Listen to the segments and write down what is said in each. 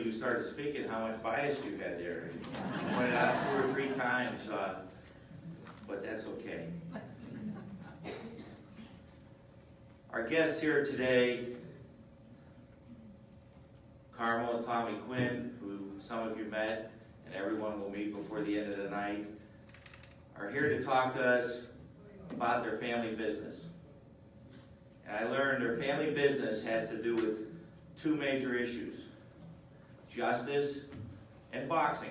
You started speaking how much bias you had there. You pointed out 2 or 3 times, but that's okay. Our guests here today, Carmel and Tommy Quinn, who some of you met and everyone will meet before the end of the night, are here to talk to us about their family business. And I learned their family business has to do with 2 major issues: justice and boxing.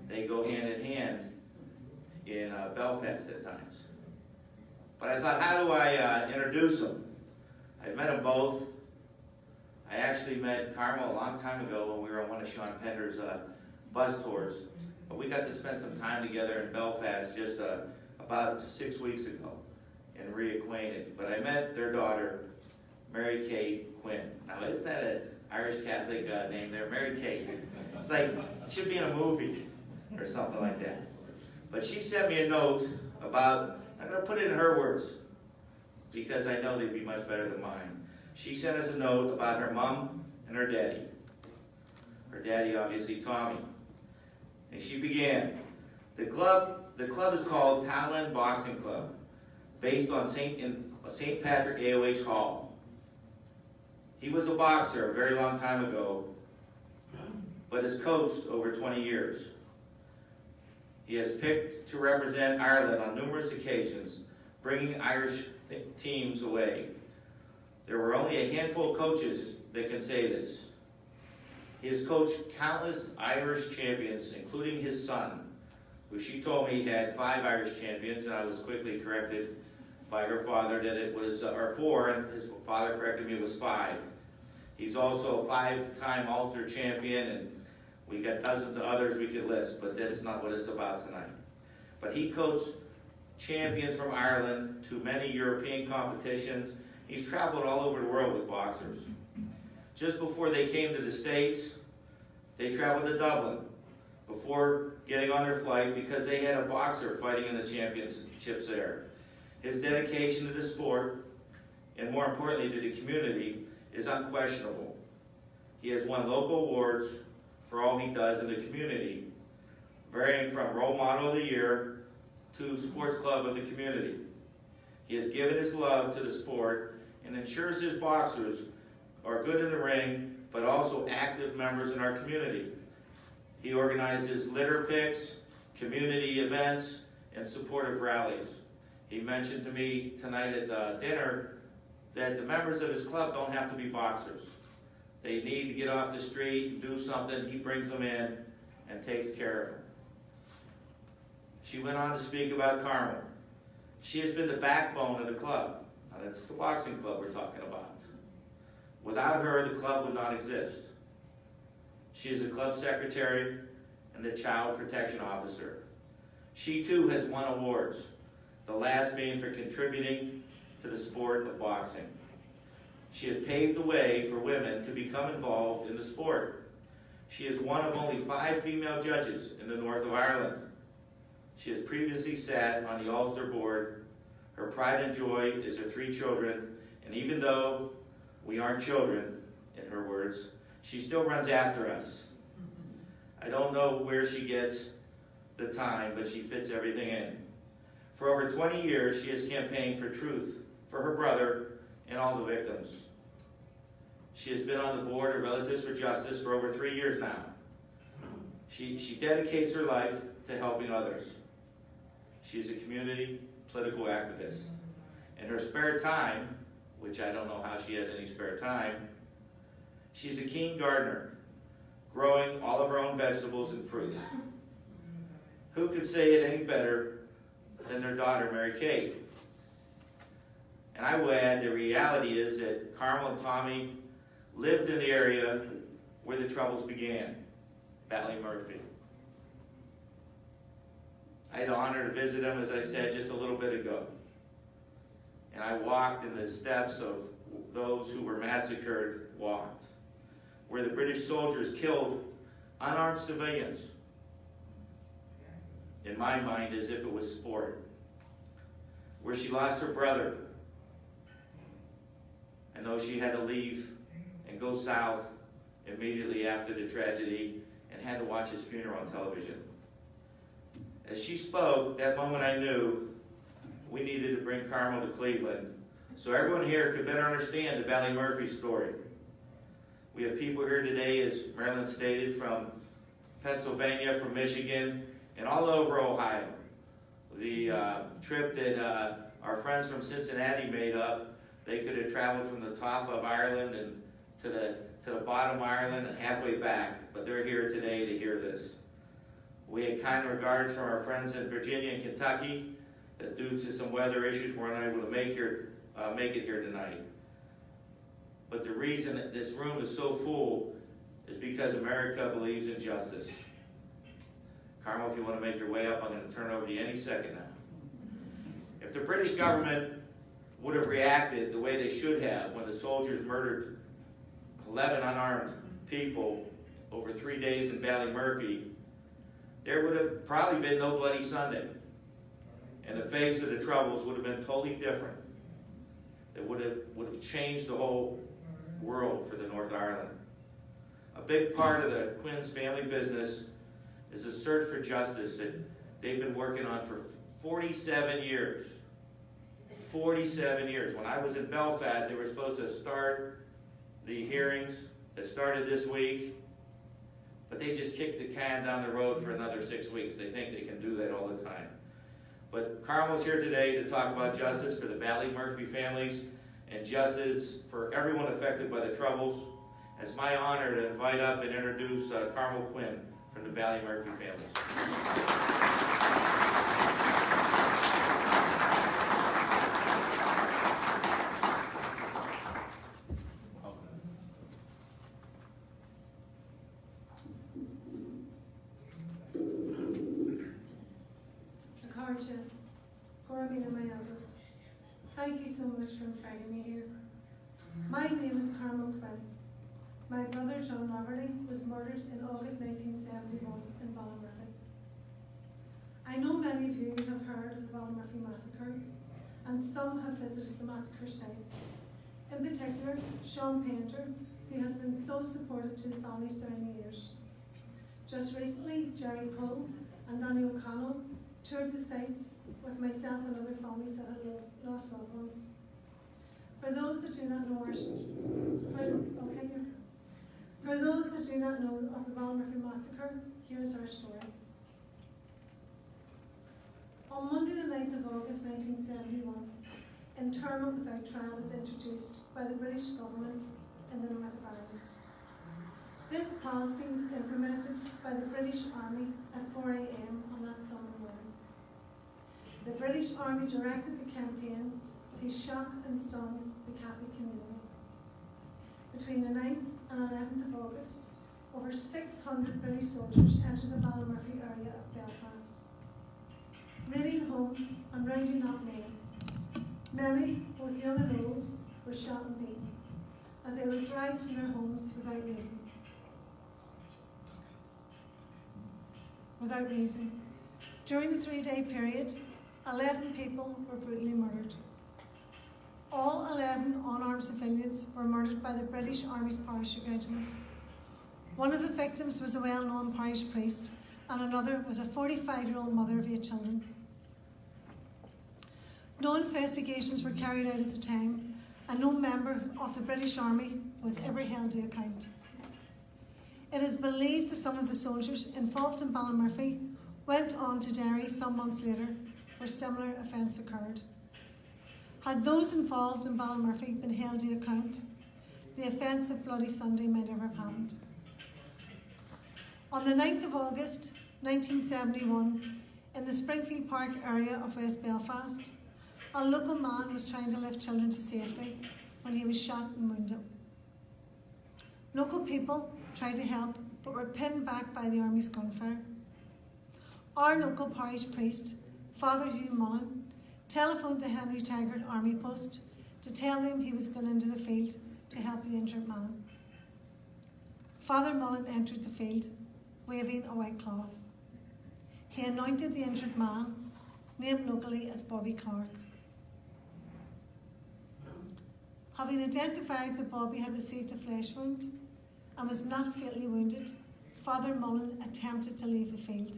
They go hand in hand in Belfast at times. But I thought, how do I introduce them? I've met them both. I actually met Carmel a long time ago when we were on one of Sean Pender's bus tours. But we got to spend some time together in Belfast just about 6 weeks ago and reacquainted. But I met their daughter, Mary Kate Quinn. Now, isn't that an Irish Catholic name there? Mary Kate. It's like, it should be in a movie or something like that. But she sent me a note about, I'm going to put it in her words, because I know they'd be much better than mine. She sent us a note about her mom and her daddy. Her daddy, obviously, Tommy. And she began, the club is called Talon Boxing Club, based on St. Patrick AOH Hall. He was a boxer a very long time ago, but has coached over 20 years. He has picked to represent Ireland on numerous occasions, bringing Irish teams away. There were only a handful of coaches that can say this. He has coached countless Irish champions, including his son, who she told me had 5 Irish champions, and I was quickly corrected by her father that it was, or 4, and his father corrected me it was 5. He's also a 5-time Ulster champion, and we got dozens of others we could list, but that's not what it's about tonight. But he coached champions from Ireland to many European competitions. He's traveled all over the world with boxers. Just before they came to the States, they traveled to Dublin before getting on their flight because they had a boxer fighting in the championships there. His dedication to the sport, and more importantly to the community, is unquestionable. He has won local awards for all he does in the community, varying from Role Model of the Year to Sports Club of the Community. He has given his love to the sport and ensures his boxers are good in the ring, but also active members in our community. He organizes litter picks, community events, and supportive rallies. He mentioned to me tonight at dinner that the members of his club don't have to be boxers. They need to get off the street and do something. He brings them in and takes care of them. She went on to speak about Carmel. She has been the backbone of the club. Now, that's the boxing club we're talking about. Without her, the club would not exist. She is the club secretary and the child protection officer. She too has won awards, the last being for contributing to the sport of boxing. She has paved the way for women to become involved in the sport. She is one of only 5 female judges in the north of Ireland. She has previously sat on the Ulster board. Her pride and joy is her 3 children, and even though we aren't children, in her words, she still runs after us. I don't know where she gets the time, but she fits everything in. For over 20 years, she has campaigned for truth for her brother and all the victims. She has been on the board of Relatives for Justice for over 3 years now. She dedicates her life to helping others. She is a community political activist. In her spare time, which I don't know how she has any spare time, she's a keen gardener, growing all of her own vegetables and fruits. Who could say it any better than their daughter, Mary Kate? And I will add, the reality is that Carmel and Tommy lived in the area where the troubles began, Ballymurphy. I had the honor to visit them, as I said, just a little bit ago. And I walked in the steps of those who were massacred walked, where the British soldiers killed unarmed civilians, in my mind, as if it was sport. Where she lost her brother, and though she had to leave and go south immediately after the tragedy and had to watch his funeral on television. As she spoke, that moment I knew we needed to bring Carmel to Cleveland so everyone here could better understand the Ballymurphy story. We have people here today, as Marilyn stated, from Pennsylvania, from Michigan, and all over Ohio. The trip that our friends from Cincinnati made up, they could have traveled from the top of Ireland and to the bottom of Ireland and halfway back, but they're here today to hear this. We had kind regards from our friends in Virginia and Kentucky that due to some weather issues were unable to make it here tonight. But the reason that this room is so full is because America believes in justice. Carmel, if you want to make your way up, I'm going to turn it over to you any second now. If the British government would have reacted the way they should have when the soldiers murdered 11 unarmed people over 3 days in Ballymurphy, there would have probably been no Bloody Sunday. And the face of the Troubles would have been totally different. It would have changed the whole world for the North Ireland. A big part of the Quinns family business is a search for justice that they've been working on for 47 years. 47 years. When I was in Belfast, they were supposed to start the hearings that started this week, but they just kicked the can down the road for another 6 weeks. They think they can do that all the time. But Carmel's here today to talk about justice for the Ballymurphy families and justice for everyone affected by the Troubles. It's my honor to invite up and introduce Carmel Quinn from the Ballymurphy families. Thank you so much for inviting me here. My name is Carmel Quinn. My brother John Laverty was murdered in August 1971 in Ballymurphy. I know many of you have heard of the Ballymurphy Massacre, and some have visited the massacre sites. In particular, Sean Painter, who has been so supportive to the families down the years. Just recently, Jerry Cole and Danny O'Connell toured the sites with myself and other families that had lost loved ones. For those that do not know of the Ballymurphy Massacre, here's our story. On Monday the 9th of August 1971, internment without trial was introduced by the British government in the north of Ireland. This policy was implemented by the British Army at 4 a.m. on that summer morning. The British Army directed the campaign to shock and stun the Catholic community. Between the 9th and 11th of August, over 600 British soldiers entered the Ballymurphy area of Belfast, raiding homes and rounding up men. Many, both young and old, were shot and beaten as they were dragged from their homes without reason. During the 3-day period, 11 people were brutally murdered. All 11 unarmed civilians were murdered by the British Army's parachute regiment. One of the victims was a well-known parish priest, and another was a 45-year-old mother of 8 children. No investigations were carried out at the time, and no member of the British Army was ever held to account. It is believed that some of the soldiers involved in Ballymurphy went on to Derry some months later, where similar offence occurred. Had those involved in Ballymurphy been held to account, the offence of Bloody Sunday might never have happened. On the 9th of August 1971, in the Springfield Park area of West Belfast, a local man was trying to lift children to safety when he was shot and wounded. Local people tried to help, but were pinned back by the Army's gunfire. Our local parish priest, Father Hugh Mullen, telephoned the Henry Taggart Army Post to tell them he was going into the field to help the injured man. Father Mullen entered the field, waving a white cloth. He anointed the injured man, named locally as Bobby Clark. Having identified that Bobby had received a flesh wound, and was not fatally wounded, Father Mullen attempted to leave the field.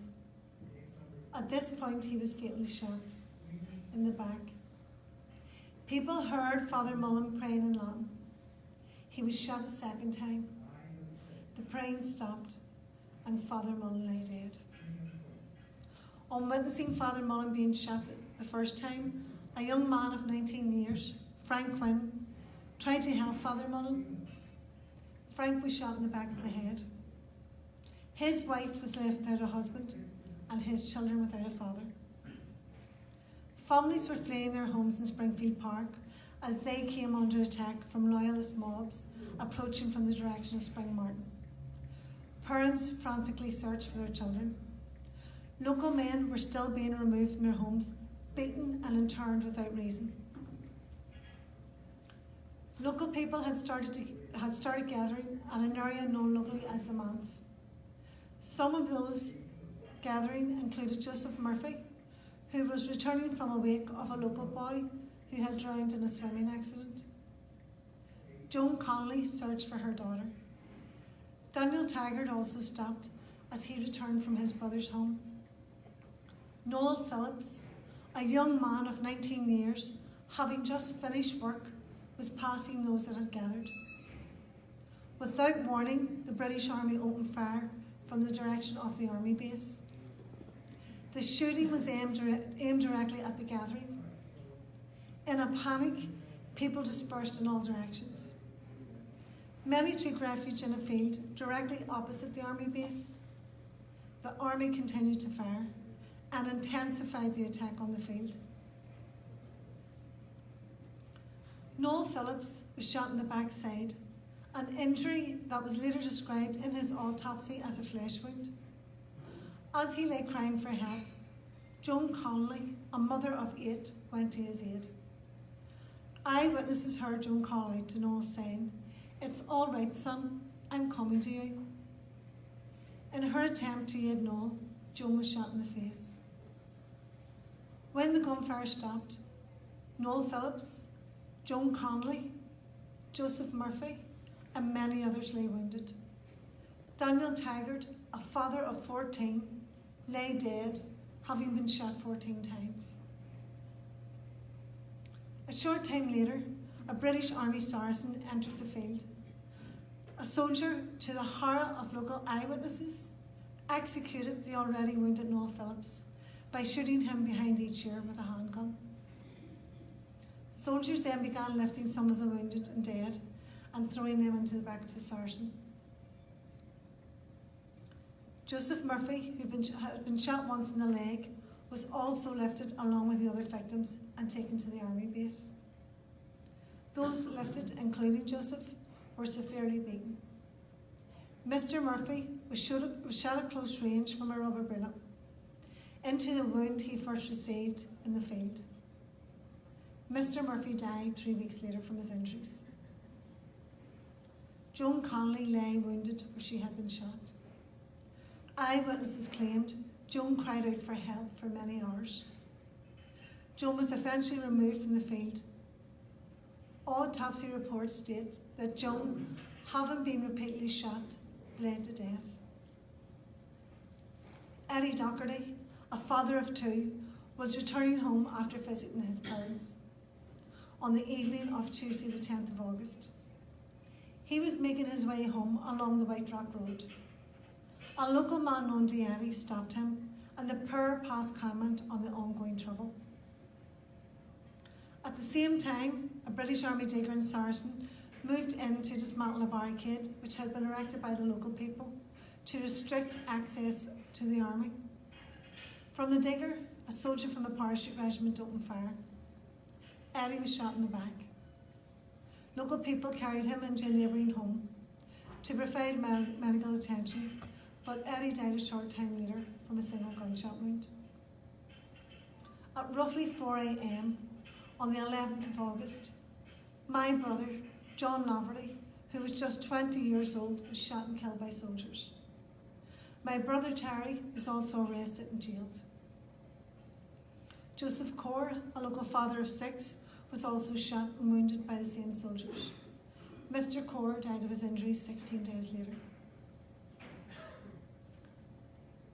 At this point, he was fatally shot in the back. People heard Father Mullen praying in Latin. He was shot a second time. The praying stopped, and Father Mullen lay dead. On witnessing Father Mullen being shot the first time, a young man of 19 years, Frank Quinn, tried to help Father Mullen. Frank was shot in the back of the head. His wife was left without a husband, and his children without a father. Families were fleeing their homes in Springfield Park as they came under attack from loyalist mobs approaching from the direction of Spring Martin. Parents frantically searched for their children. Local men were still being removed from their homes, beaten and interned without reason. Local people had started gathering at an area known locally as the Manse. Some of those gathering included Joseph Murphy, who was returning from a wake of a local boy who had drowned in a swimming accident. Joan Connolly searched for her daughter. Daniel Taggart also stopped as he returned from his brother's home. Noel Phillips, a young man of 19 years, having just finished work, was passing those that had gathered. Without warning, the British Army opened fire from the direction of the army base. The shooting was aimed directly at the gathering. In a panic, people dispersed in all directions. Many took refuge in a field directly opposite the army base. The army continued to fire and intensified the attack on the field. Noel Phillips was shot in the backside, an injury that was later described in his autopsy as a flesh wound. As he lay crying for help, Joan Connolly, a mother of 8, went to his aid. Eyewitnesses heard Joan call out to Noel saying, "It's all right, son, I'm coming to you." In her attempt to aid Noel, Joan was shot in the face. When the gunfire stopped, Noel Phillips, Joan Connolly, Joseph Murphy, and many others lay wounded. Daniel Taggart, a father of 14, lay dead, having been shot 14 times. A short time later, a British Army Saracen entered the field. A soldier, to the horror of local eyewitnesses, executed the already wounded Noel Phillips by shooting him behind each ear with a handgun. Soldiers then began lifting some of the wounded and dead and throwing them into the back of the Saracen. Joseph Murphy, who had been shot once in the leg, was also lifted along with the other victims and taken to the army base. Those lifted, including Joseph, were severely beaten. Mr. Murphy was shot at close range from a rubber bullet into the wound he first received in the field. Mr. Murphy died 3 weeks later from his injuries. Joan Connolly lay wounded where she had been shot. Eyewitnesses claimed Joan cried out for help for many hours. Joan was eventually removed from the field. Autopsy reports state that Joan, having been repeatedly shot, bled to death. Eddie Doherty, a father of 2, was returning home after visiting his parents on the evening of Tuesday the 10th of August. He was making his way home along the White Rock Road. A local man known to Eddie stopped him, and the pair passed comment on the ongoing trouble. At the same time, a British Army digger and Saracen moved in to dismantle a barricade which had been erected by the local people to restrict access to the army. From the digger, a soldier from the parachute regiment opened fire. Eddie was shot in the back. Local people carried him into a neighbouring home to provide medical attention, but Eddie died a short time later from a single gunshot wound. At roughly 4 a.m. on the 11th of August, my brother, John Laverty, who was just 20 years old, was shot and killed by soldiers. My brother Terry was also arrested and jailed. Joseph Core, a local father of 6, was also shot and wounded by the same soldiers. Mr. Corr died of his injuries 16 days later.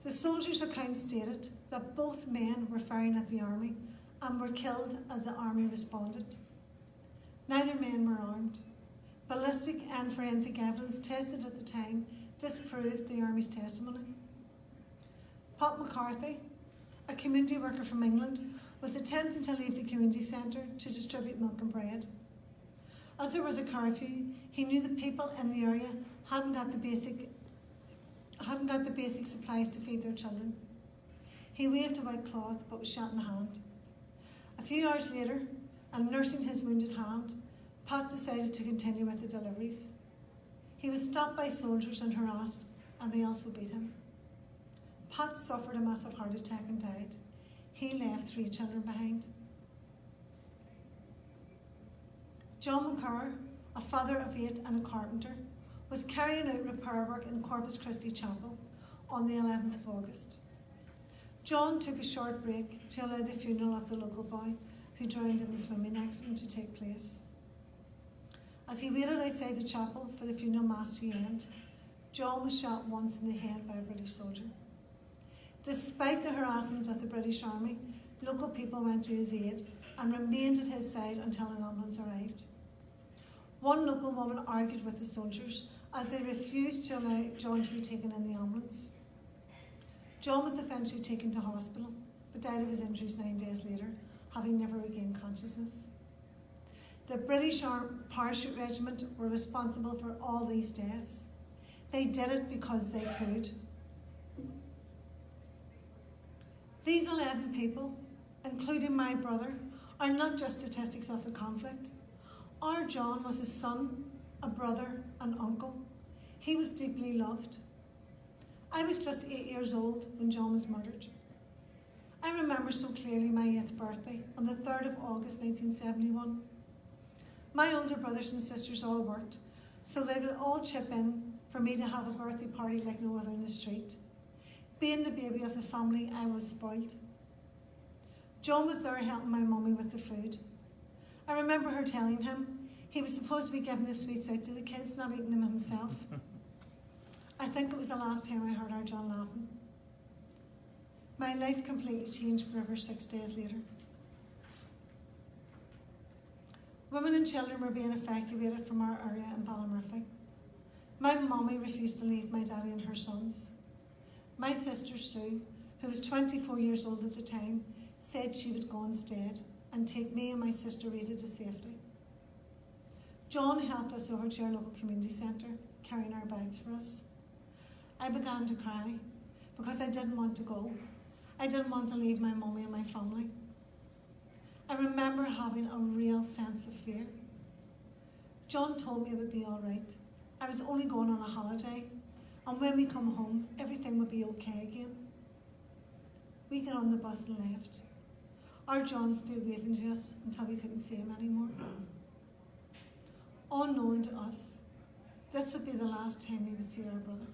The soldiers' account stated that both men were firing at the army and were killed as the army responded. Neither men were armed. Ballistic and forensic evidence tested at the time disproved the army's testimony. Pat McCarthy, a community worker from England, was attempting to leave the community centre to distribute milk and bread. As there was a curfew, he knew the people in the area hadn't got the basic supplies to feed their children. He waved a white cloth but was shot in the hand. A few hours later, and nursing his wounded hand, Pat decided to continue with the deliveries. He was stopped by soldiers and harassed, and they also beat him. Pat suffered a massive heart attack and died. He left 3 children behind. John McCarr, a father of 8 and a carpenter, was carrying out repair work in Corpus Christi Chapel on the 11th of August. John took a short break to allow the funeral of the local boy who drowned in the swimming accident to take place. As he waited outside the chapel for the funeral mass to end, John was shot once in the head by a British soldier. Despite the harassment of the British Army, local people went to his aid and remained at his side until an ambulance arrived. One local woman argued with the soldiers as they refused to allow John to be taken in the ambulance. John was eventually taken to hospital, but died of his injuries 9 days later, having never regained consciousness. The British Parachute Regiment were responsible for all these deaths. They did it because they could. These 11 people, including my brother, are not just statistics of the conflict. Our John was a son, a brother, an uncle. He was deeply loved. I was just 8 years old when John was murdered. I remember so clearly my 8th birthday on the 3rd of August 1971. My older brothers and sisters all worked, so they would all chip in for me to have a birthday party like no other in the street. Being the baby of the family, I was spoiled. John was there helping my mummy with the food. I remember her telling him he was supposed to be giving the sweets out to the kids, not eating them himself. I think it was the last time I heard our John laughing. My life completely changed forever 6 days later. Women and children were being evacuated from our area in Ballymurphy. My mummy refused to leave my daddy and her sons. My sister Sue, who was 24 years old at the time, said she would go instead and take me and my sister Rita to safety. John helped us over to our local community centre, carrying our bags for us. I began to cry because I didn't want to go. I didn't want to leave my mummy and my family. I remember having a real sense of fear. John told me it would be all right. I was only going on a holiday, and when we come home, everything would be okay again. We got on the bus and left. Our John stood waving to us until we couldn't see him anymore. Unknown to us, this would be the last time we would see our brother.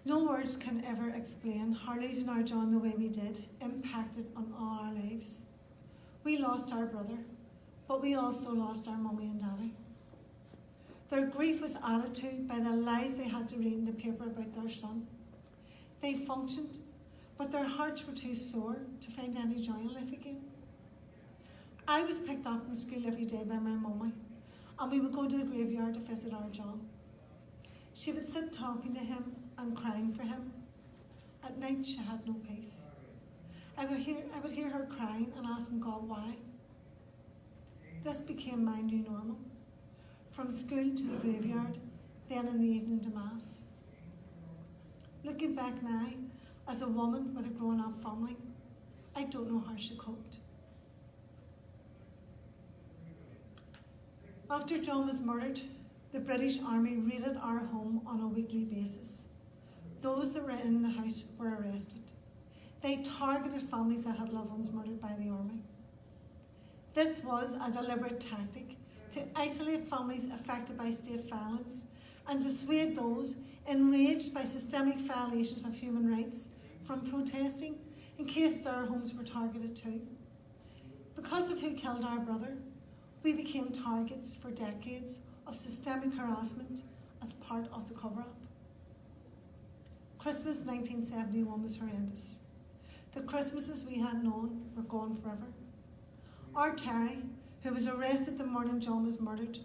No words can ever explain how losing our John the way we did impacted on all our lives. We lost our brother, but we also lost our mummy and daddy. Their grief was added to by the lies they had to read in the paper about their son. They functioned, but their hearts were too sore to find any joy in life again. I was picked up from school every day by my mummy, and we would go to the graveyard to visit our John. She would sit talking to him and crying for him. At night she had no peace. I would hear her crying and asking God why. This became my new normal. From school to the graveyard, then in the evening to Mass. Looking back now, as a woman with a grown-up family, I don't know how she coped. After John was murdered, the British Army raided our home on a weekly basis. Those that were in the house were arrested. They targeted families that had loved ones murdered by the army. This was a deliberate tactic to isolate families affected by state violence and dissuade those enraged by systemic violations of human rights from protesting in case their homes were targeted too. Because of who killed our brother, We became targets for decades of systemic harassment as part of the cover-up. Christmas 1971 was horrendous. The Christmases we had known were gone forever. Our Terry, who was arrested the morning John was murdered,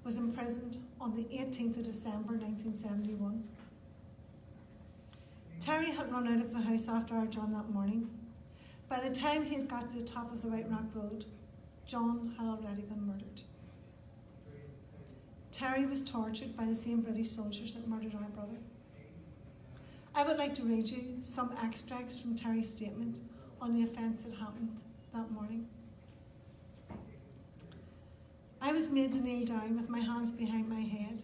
was imprisoned on the 18th of December 1971. Terry had run out of the house after our John that morning. By the time he had got to the top of the White Rock Road, John had already been murdered. Terry was tortured by the same British soldiers that murdered our brother. I would like to read you some extracts from Terry's statement on the offence that happened that morning. I was made to kneel down with my hands behind my head.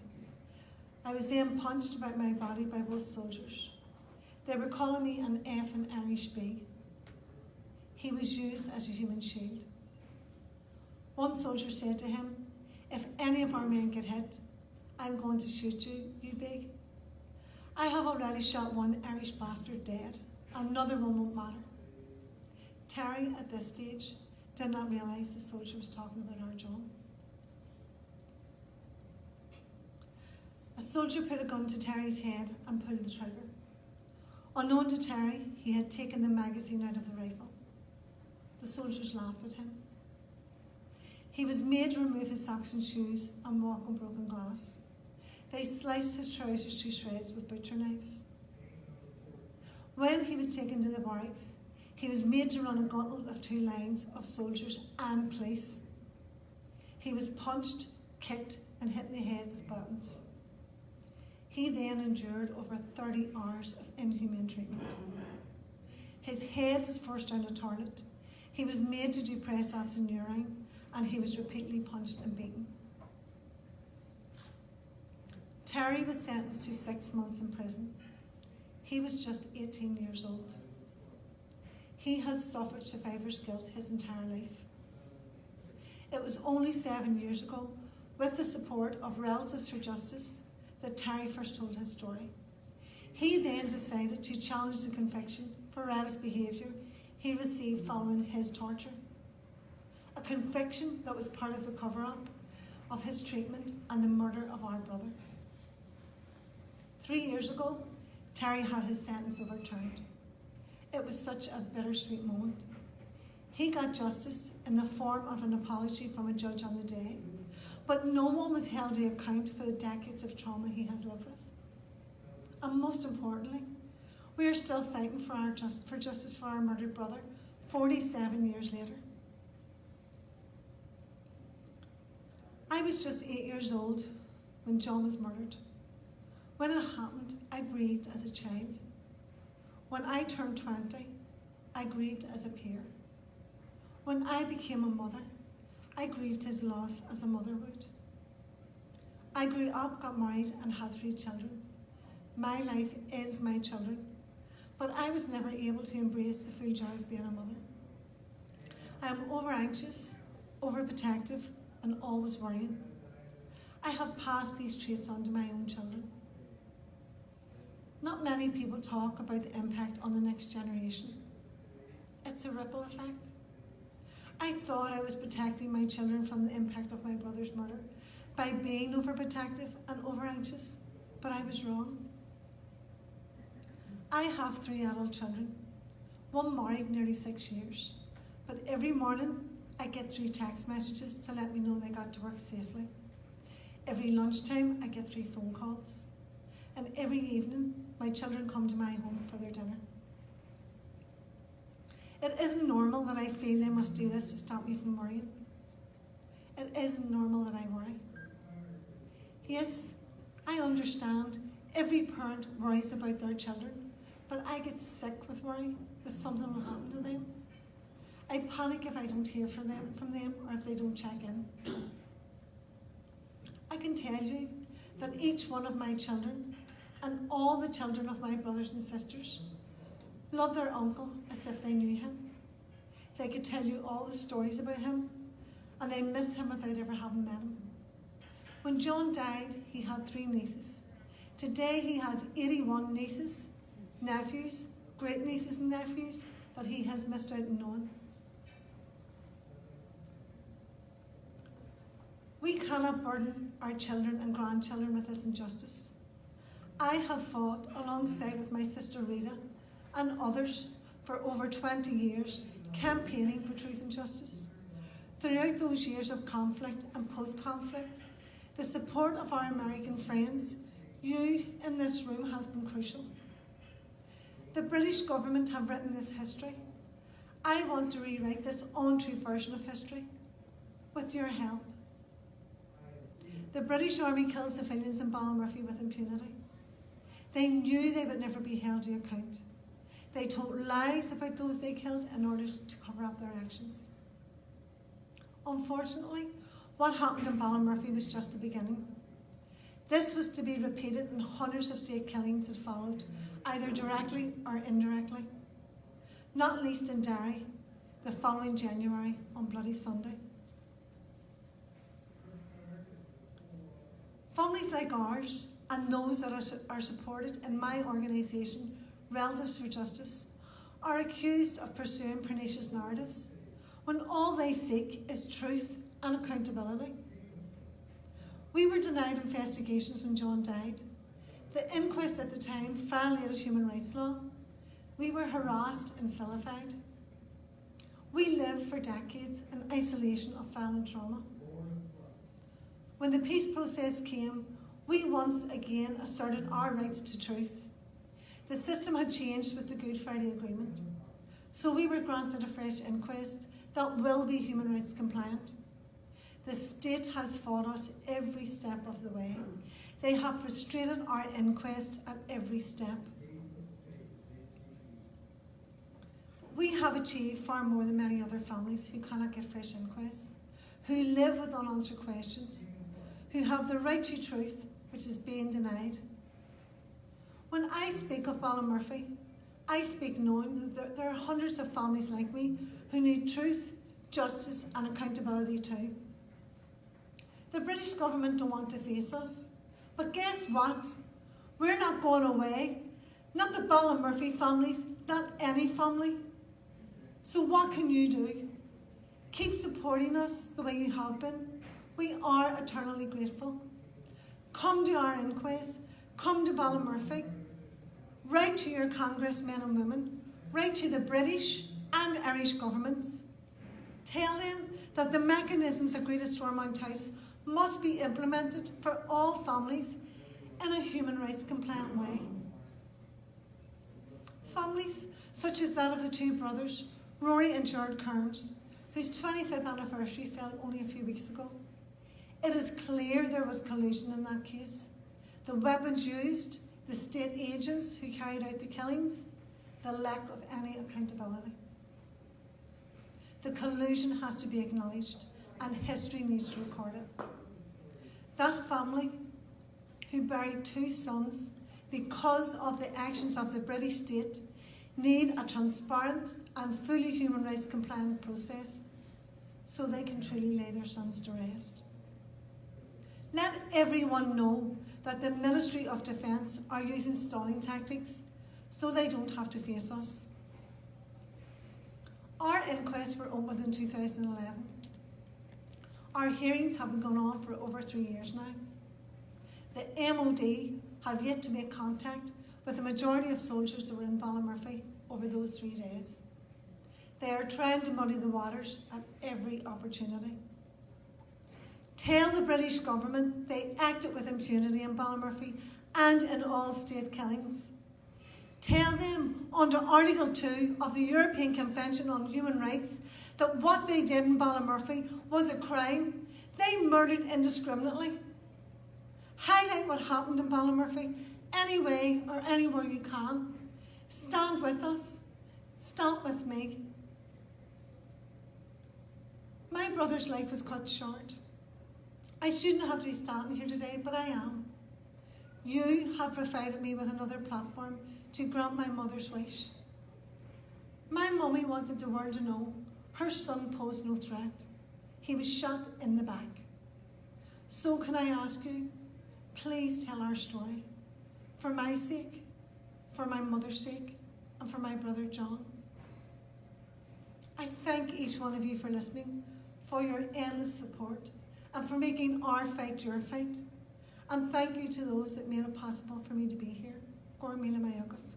I was then punched about my body by both soldiers. They were calling me an F in Irish B. He was used as a human shield. One soldier said to him, "If any of our men get hit, I'm going to shoot you, you big. I have already shot one Irish bastard dead. Another one won't matter." Terry, at this stage, did not realise the soldier was talking about our John. A soldier put a gun to Terry's head and pulled the trigger. Unknown to Terry, he had taken the magazine out of the rifle. The soldiers laughed at him. He was made to remove his socks and shoes and walk on broken glass. They sliced his trousers to shreds with butcher knives. When he was taken to the barracks, he was made to run a gauntlet of 2 lines of soldiers and police. He was punched, kicked, and hit in the head with buttons. He then endured over 30 hours of inhumane treatment. His head was forced down a toilet. He was made to do press-ups in urine, and he was repeatedly punched and beaten. Terry was sentenced to 6 months in prison. He was just 18 years old. He has suffered survivor's guilt his entire life. It was only 7 years ago, with the support of Relatives for Justice, that Terry first told his story. He then decided to challenge the conviction for reckless behaviour he received following his torture. A conviction that was part of the cover-up of his treatment and the murder of our brother. 3 years ago, Terry had his sentence overturned. It was such a bittersweet moment. He got justice in the form of an apology from a judge on the day, but no one was held to account for the decades of trauma he has lived with. And most importantly, we are still fighting for justice for our murdered brother 47 years later. I was just 8 years old when John was murdered. When it happened, I grieved as a child. When I turned 20, I grieved as a peer. When I became a mother, I grieved his loss as a mother would. I grew up, got married, and had 3 children. My life is my children, but I was never able to embrace the full joy of being a mother. I am over-anxious, overprotective, and always worrying. I have passed these traits on to my own children. Not many people talk about the impact on the next generation. It's a ripple effect. I thought I was protecting my children from the impact of my brother's murder by being overprotective and over-anxious, but I was wrong. I have 3 adult children, one married nearly 6 years, but every morning I get 3 text messages to let me know they got to work safely. Every lunchtime I get 3 phone calls, and every evening my children come to my home for their dinner. It isn't normal that I feel they must do this to stop me from worrying. It isn't normal that I worry. Yes, I understand every parent worries about their children, but I get sick with worry that something will happen to them. I panic if I don't hear from them or if they don't check in. I can tell you that each one of my children and all the children of my brothers and sisters love their uncle as if they knew him. They could tell you all the stories about him, and they miss him without ever having met him. When John died, he had 3 nieces. Today he has 81 nieces, nephews, great-nieces and nephews that he has missed out on knowing. We cannot burden our children and grandchildren with this injustice. I have fought alongside with my sister Rita and others for over 20 years, campaigning for truth and justice. Throughout those years of conflict and post-conflict, the support of our American friends, you in this room, has been crucial. The British government have written this history. I want to rewrite this untrue version of history with your help. The British Army killed civilians in Ballymurphy with impunity. They knew they would never be held to account. They told lies about those they killed in order to cover up their actions. Unfortunately, what happened in Ballymurphy was just the beginning. This was to be repeated in hundreds of state killings that followed, either directly or indirectly, not least in Derry, the following January on Bloody Sunday. Families like ours and those that are supported in my organisation, Relatives for Justice, are accused of pursuing pernicious narratives when all they seek is truth and accountability. We were denied investigations when John died. The inquest at the time violated human rights law. We were harassed and vilified. We lived for decades in isolation of violent trauma. When the peace process came, we once again asserted our rights to truth. The system had changed with the Good Friday Agreement, so we were granted a fresh inquest that will be human rights compliant. The state has fought us every step of the way. They have frustrated our inquest at every step. We have achieved far more than many other families who cannot get fresh inquests, who live with unanswered questions, who have the right to truth, which is being denied. When I speak of Ballymurphy, I speak knowing that there are hundreds of families like me who need truth, justice and accountability too. The British government don't want to face us, but guess what? We're not going away. Not the Ballymurphy families, not any family. So what can you do? Keep supporting us the way you have been. We are eternally grateful. Come to our inquest. Come to Ballymurphy. Write to your congressmen and women. Write to the British and Irish governments. Tell them that the mechanisms agreed at Stormont House must be implemented for all families in a human rights compliant way. Families such as that of the two brothers, Rory and Gerard Kearns, whose 25th anniversary fell only a few weeks ago. It is clear there was collusion in that case. The weapons used, the state agents who carried out the killings, the lack of any accountability. The collusion has to be acknowledged and history needs to record it. That family who buried two sons because of the actions of the British state need a transparent and fully human rights compliant process so they can truly lay their sons to rest. Let everyone know that the Ministry of Defence are using stalling tactics so they don't have to face us. Our inquests were opened in 2011. Our hearings have been going on for over 3 years now. The MOD have yet to make contact with the majority of soldiers that were in Ballymurphy over those 3 days. They are trying to muddy the waters at every opportunity. Tell the British government they acted with impunity in Ballymurphy and in all state killings. Tell them under Article 2 of the European Convention on Human Rights that what they did in Ballymurphy was a crime. They murdered indiscriminately. Highlight what happened in Ballymurphy any way or anywhere you can. Stand with us. Stand with me. My brother's life was cut short. I shouldn't have to be standing here today, but I am. You have provided me with another platform to grant my mother's wish. My mummy wanted the world to know her son posed no threat. He was shot in the back. So can I ask you, please tell our story. For my sake, for my mother's sake, and for my brother John. I thank each one of you for listening, for your endless support, and for making our fight your fight. And thank you to those that made it possible for me to be here. Gor míle maith agah.